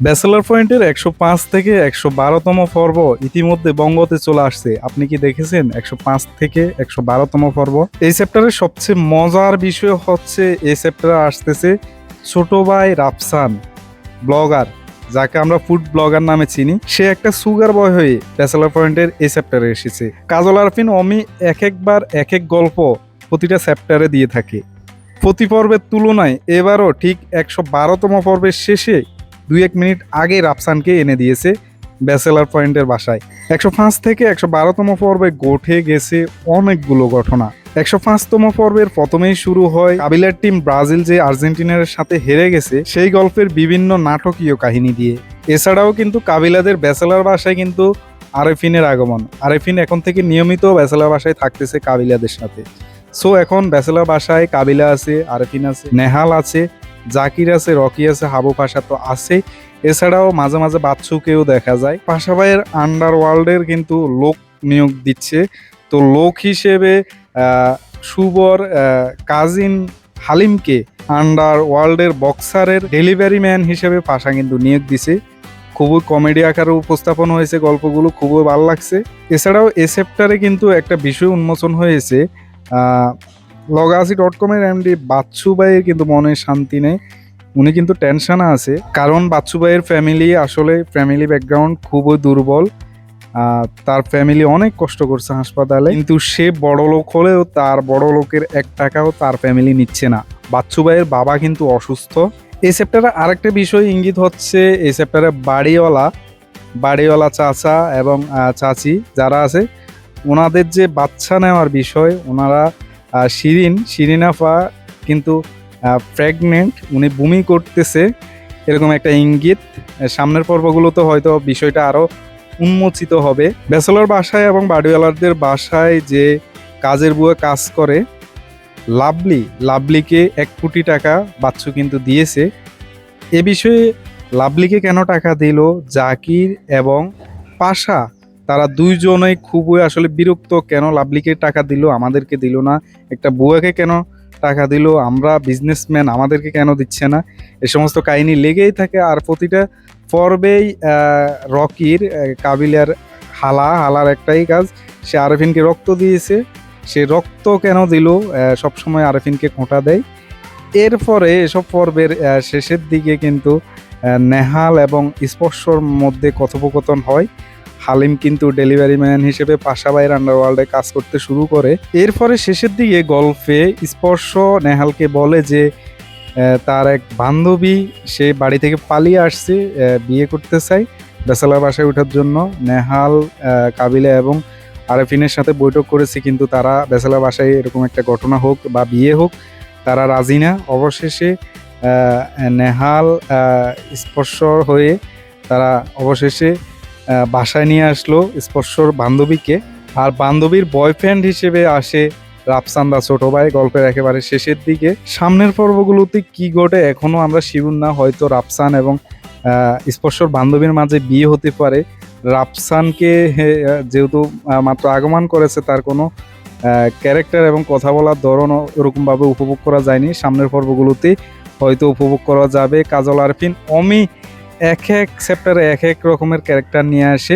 Bachelor পয়েন্টের ১০৫ থেকে ১১২তম পর্ব ইতিমধ্যে বঙ্গতে চলে আসছে। আপনি কি দেখেছেন ১০৫ থেকে ১১২তম পর্ব? এই চ্যাপ্টারের সবচেয়ে মজার বিষয় হচ্ছে এই চ্যাপ্টারে আসতেছে ছোট ভাই রাফসান, ব্লগার, যাকে আমরা ফুড ব্লগার নামে চিনি। সে একটা সুগার বয় হয়ে ব্যাচেলর পয়েন্টের এই চ্যাপ্টারে এসেছে। কাজল আরফিন অমি এক একবার এক এক গল্প প্রতিটা চ্যাপ্টারে দিয়ে থাকে। প্রতি পর্বের তুলনায় এবারও ঠিক ১১২তম পর্বের শেষে ২-১ মিনিট আগে রাফসানকে এনে দিয়েছে ব্যাচেলার পয়েন্টের বাসায়। ১০৫ থেকে ১১২তম পর্বে ঘটে গেছে অনেকগুলো ঘটনা। ১০৫তম পর্বের প্রথমেই শুরু হয় কাবিলার টিম ব্রাজিল যে আর্জেন্টিনার সাথে হেরে গেছে সেই গল্পের বিভিন্ন নাটকীয় কাহিনী দিয়ে। এছাড়াও কিন্তু কাবিলাদের ব্যাচেলার বাসায় কিন্তু আরেফিনের আগমন। আরেফিন এখন থেকে নিয়মিত ব্যাচেলার বাসায় থাকতেছে কাবিলাদের সাথে। সো এখন ব্যাচেলার বাসায় কাবিলা আছে, আরেফিন আছে, নেহাল আছে, জাকির আছে, রকি আছে, হাবু পাশা তো আছে। এছাড়াও মাঝে মাঝে বাচ্চুকেও দেখা যায়। পাশা ভাইয়ের আন্ডারওয়ার্ল্ডের কিন্তু লোক নিয়োগ দিচ্ছে। তো লোক হিসেবে শুভর কাজিন হালিমকে আন্ডারওয়ার্ল্ডের বক্সারের ডেলিভারি ম্যান হিসেবে পাশা কিন্তু নিয়োগ দিছে। খুবই কমেডি আকারে উপস্থাপন হয়েছে, গল্পগুলো খুবই ভালো লাগছে। এছাড়াও এ চ্যাপ্টারে কিন্তু একটা বিষয় উন্মোচন হয়েছে। লগাসি.com-এর এমডি বাচ্চু ভাইয়ের কিন্তু মনে শান্তি নেই, উনি কিন্তু টেনশনে আছে। কারণ বাচ্চু ভাইয়ের ফ্যামিলি ব্যাকগ্রাউন্ড খুবই দুর্বল। তার ফ্যামিলি অনেক কষ্ট করছে হাসপাতালে, কিন্তু সে বড় লোক হলেও তার বড় লোকের ১ টাকাও তার ফ্যামিলি নিচ্ছে না। বাচ্চু ভাইয়ের বাবা কিন্তু অসুস্থ। এই চ্যাপ্টারে আরেকটা বিষয় ইঙ্গিত হচ্ছে, এই চ্যাপ্টারে বাড়িওয়ালা চাচা এবং চাচি যারা আছে ওনাদের যে বাচ্চা নেওয়ার বিষয়, ওনারা শিরিন আফা কিন্তু প্রেগনেন্ট, উনি বমি করতেছে, এরকম একটা ইঙ্গিত। সামনের পর্বগুলোতে হয়তো বিষয়টা আরও উন্মোচিত হবে। ব্যাচেলর বাসায় এবং বাড়িওয়ালাদের বাসায় যে কাজের বুয়া কাজ করে লাভলিকে ১ কোটি টাকা বাচ্চু কিন্তু দিয়েছে। এ বিষয়ে লাভলিকে কেন টাকা দিল জাকির এবং পাশা, তারা দুইজনেই খুবই আসলে বিরক্ত। কেন লাভলিকে টাকা দিল, আমাদেরকে দিল না? একটা বুয়াকে কেন টাকা দিল, আমরা বিজনেসম্যান, আমাদেরকে কেন দিচ্ছে না? এ সমস্ত কাহিনী লেগেই থাকে। আর প্রতিটা পর্বেই রকির কাবিলার হালার একটাই কাজ, সে আরেফিনকে রক্ত দিয়েছে। সে রক্ত কেন দিল, সবসময় আরেফিনকে খোঁটা দেয়। এরপরে এসব পর্বের শেষের দিকে কিন্তু নেহাল এবং স্পর্শর মধ্যে কথোপকথন হয়। হালিম কিন্তু ডেলিভারি ম্যান হিসেবে পাশা ভাইয়ের আন্ডারওয়ার্ল্ডে কাজ করতে শুরু করে। এরপরে শেষের দিকে গল্পে স্পর্শ নেহালকে বলে যে তার এক বান্ধবী সে বাড়ি থেকে পালিয়ে আসছে, বিয়ে করতে চায় ব্যাচেলার বাসায় ওঠার জন্য। নেহাল, কাবিলা এবং আরেফিনের সাথে বৈঠক করেছে, কিন্তু তারা ব্যাচেলার বাসায় এরকম একটা ঘটনা হোক বা বিয়ে হোক তারা রাজি না। অবশেষে নেহাল স্পর্শ হয়ে তারা অবশেষে বাসায় নিয়ে আসলো স্পর্শর বান্ধবীকে। আর বান্ধবীর বয়ফ্রেন্ড হিসেবে আসে রাফসান দা ছোট ভাই গল্পের একেবারে শেষের দিকে। সামনের পর্বগুলোতে কি ঘটে এখনো আমরা শিওর না। হয়তো রাফসান এবং স্পর্শর বান্ধবীর মাঝে বিয়ে হতে পারে। রাফসানকে যেহেতু মাত্র আগমন করেছে, তার কোনো ক্যারেক্টার এবং কথা বলার ধরনও ওরকমভাবে উপভোগ করা যায়নি। সামনের পর্বগুলোতে হয়তো উপভোগ করা যাবে। কাজল আরফিন অমি এক চ্যাপ্টারে এক রকমের ক্যারেক্টার নিয়ে আসে।